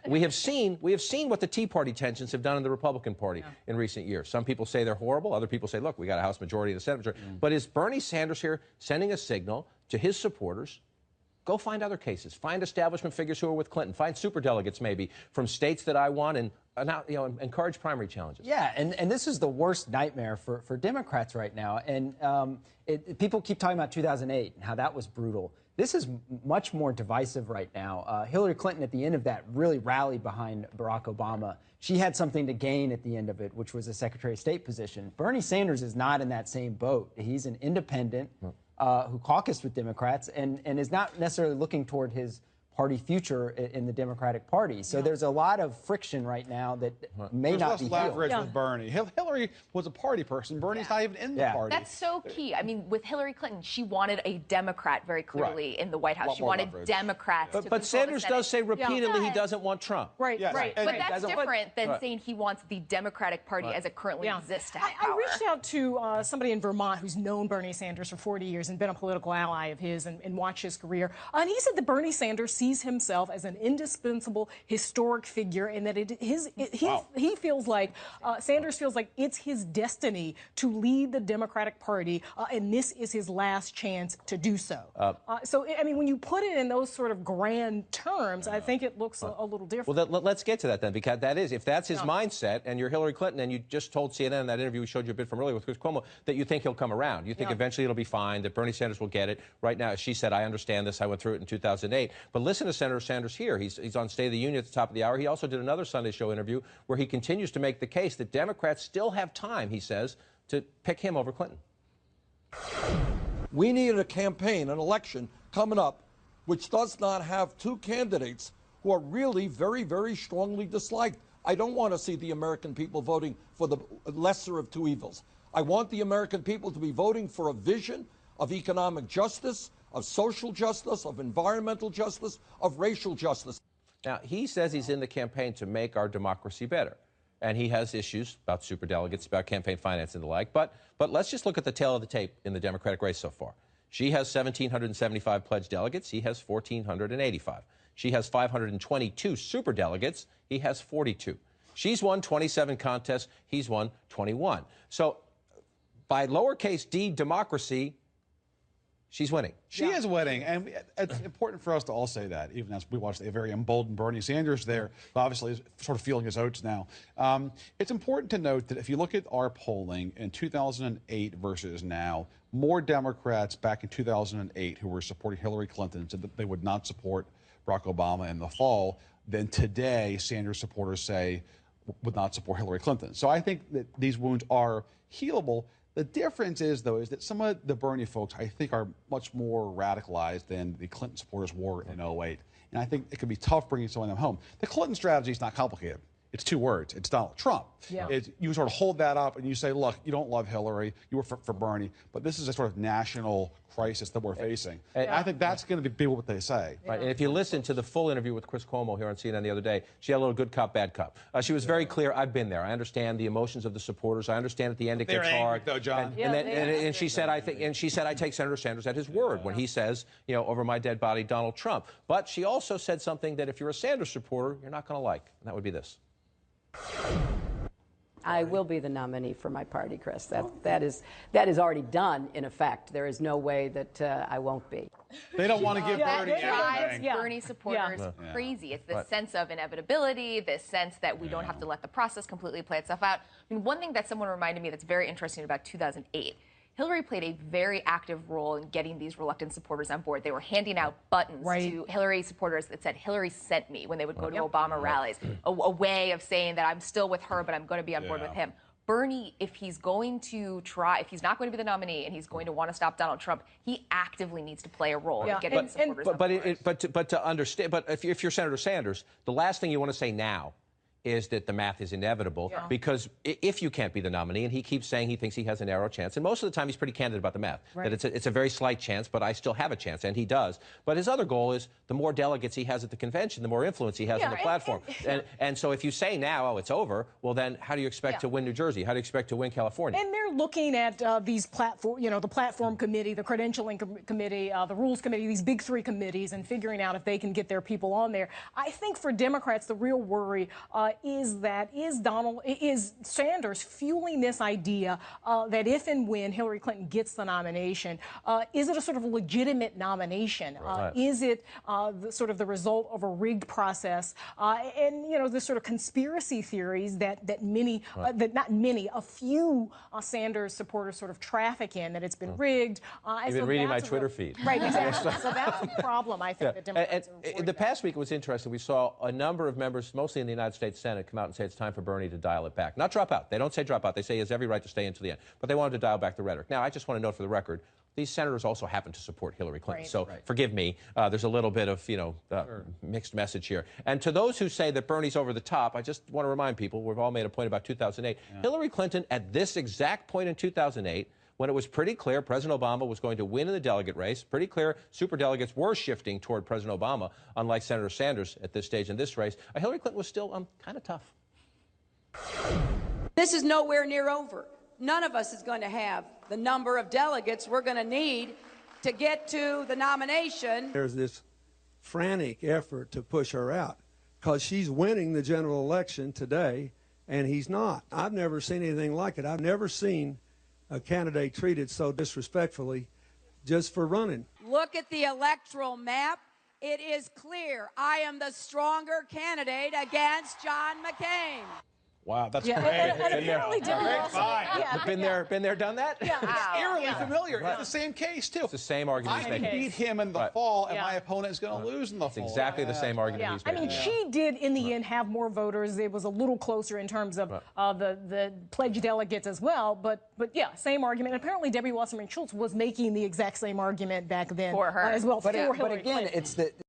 we have seen what the Tea Party tensions have done in the Republican Party in recent years. Some people say they're horrible. Other people say, look, we got a House majority and a Senate majority. But is Bernie Sanders here sending a signal to his supporters? Go find other cases. Find establishment figures who are with Clinton. Find superdelegates maybe from states that I want and encourage primary challenges. Yeah, and this is the worst nightmare for Democrats right now. And people keep talking about 2008 and how that was brutal. This is much more divisive right now. Hillary Clinton, at the end of that, really rallied behind Barack Obama. She had something to gain at the end of it, which was a Secretary of State position. Bernie Sanders is not in that same boat. He's an independent who caucused with Democrats and is not necessarily looking toward his party future in the Democratic Party. So there's a lot of friction right now that may not be healed. Leverage with Bernie. Hillary was a party person. Bernie's not even in the party. That's so key. I mean, with Hillary Clinton, she wanted a Democrat very clearly in the White House. She wanted Democrats to But Sanders does say repeatedly he doesn't want Trump. Right. But that's different than saying he wants the Democratic Party as it currently exists to have power. I reached out to somebody in Vermont who's known Bernie Sanders for 40 years and been a political ally of his and watched his career. And he said that Bernie Sanders sees himself as an indispensable historic figure, and that he feels like Sanders feels like it's his destiny to lead the Democratic Party, and this is his last chance to do so. So, I mean, when you put it in those sort of grand terms, I think it looks a little different. Well, let's get to that then, because if that's his mindset, and you're Hillary Clinton, and you just told CNN in that interview we showed you a bit from earlier with Chris Cuomo that you think he'll come around. You think eventually it'll be fine, that Bernie Sanders will get it. Right now, she said, I understand this. I went through it in 2008. But listen to Senator Sanders here. He's on State of the Union at the top of the hour. He also did another Sunday show interview where he continues to make the case that Democrats still have time, he says, to pick him over Clinton. We need a campaign, an election coming up, which does not have two candidates who are really very, very strongly disliked. I don't want to see the American people voting for the lesser of two evils. I want the American people to be voting for a vision of economic justice, of social justice, of environmental justice, of racial justice. Now, he says he's in the campaign to make our democracy better. And he has issues about superdelegates, about campaign finance and the like. But let's just look at the tail of the tape in the Democratic race so far. She has 1,775 pledged delegates. He has 1,485. She has 522 superdelegates. He has 42. She's won 27 contests. He's won 21. So by lowercase d democracy, she's winning. She is winning, and it's important for us to all say that, even as we watch a very emboldened Bernie Sanders there, who obviously is sort of feeling his oats now. It's important to note that if you look at our polling in 2008 versus now, more Democrats back in 2008 who were supporting Hillary Clinton said that they would not support Barack Obama in the fall than today Sanders supporters say would not support Hillary Clinton. So I think that these wounds are healable. The difference is, though, is that some of the Bernie folks, I think, are much more radicalized than the Clinton supporters were in 08. And I think it could be tough bringing some of them home. The Clinton strategy is not complicated. It's two words. It's Donald Trump. You sort of hold that up and you say, look, you don't love Hillary. You were for Bernie. But this is a sort of national crisis that we're facing. And I think that's going to be what they say. Right. And if you listen to the full interview with Chris Cuomo here on CNN the other day, she had a little good cop, bad cop. She was very clear. I've been there. I understand the emotions of the supporters. I understand at the end it gets hard. Though, John. And she said, I take Senator Sanders at his word when he says, over my dead body, Donald Trump. But she also said something that if you're a Sanders supporter, you're not going to like. And that would be this. I will be the nominee for my party, Chris. That is already done, in effect. There is no way that I won't be. They don't want to give Bernie anything. Bernie supporters crazy. It's this sense of inevitability, this sense that we don't have to let the process completely play itself out. I mean, one thing that someone reminded me that's very interesting about 2008, Hillary played a very active role in getting these reluctant supporters on board. They were handing out buttons to Hillary supporters that said, Hillary sent me, when they would go to Obama rallies. A way of saying that I'm still with her, but I'm going to be on board with him. Bernie, if he's going to if he's not going to be the nominee and he's going to want to stop Donald Trump, he actively needs to play a role in getting supporters on board. But to understand, but if you're Senator Sanders, the last thing you want to say now is that the math is inevitable because if you can't be the nominee, and he keeps saying he thinks he has a narrow chance, and most of the time he's pretty candid about the math, that it's a very slight chance, but I still have a chance, and he does. But his other goal is the more delegates he has at the convention, the more influence he has on the platform. And so if you say now, oh, it's over, well then how do you expect to win New Jersey? How do you expect to win California? And they're looking at these platform, the platform committee, the credentialing committee, the rules committee, these big three committees, and figuring out if they can get their people on there. I think for Democrats, the real worry is Sanders fueling this idea that if and when Hillary Clinton gets the nomination, is it a sort of legitimate nomination? Is it the result of a rigged process? And the sort of conspiracy theories that many, a few Sanders supporters sort of traffic in, that it's been rigged. You've been reading my Twitter feed. Right, exactly. So that's a problem, I think, that Democrats are in the past week, it was interesting. We saw a number of members, mostly in the United States Senate, come out and say it's time for Bernie to dial it back. Not drop out. They don't say drop out. They say he has every right to stay into the end. But they wanted to dial back the rhetoric. Now, I just want to note for the record, these senators also happen to support Hillary Clinton. So forgive me. There's a little bit of, mixed message here. And to those who say that Bernie's over the top, I just want to remind people, we've all made a point about 2008. Hillary Clinton, at this exact point in 2008, when it was pretty clear President Obama was going to win in the delegate race, pretty clear superdelegates were shifting toward President Obama, unlike Senator Sanders at this stage in this race, Hillary Clinton was still kind of tough. This is nowhere near over. None of us is going to have the number of delegates we're going to need to get to the nomination. There's this frantic effort to push her out because she's winning the general election today, and he's not. I've never seen anything like it. I've never seen a candidate treated so disrespectfully just for running. Look at the electoral map. It is clear I am the stronger candidate against John McCain. Wow, that's great. And apparently Been there, done that? It's eerily familiar. It's the same case, too. It's the same argument I he's can making. beat him in the fall, and my opponent is going to lose in the fall. It's exactly the same argument he's making. She did, in the end, have more voters. It was a little closer in terms of the pledged delegates as well. But yeah, same argument. And apparently, Debbie Wasserman Schultz was making the exact same argument back then for her as well. But again, it's the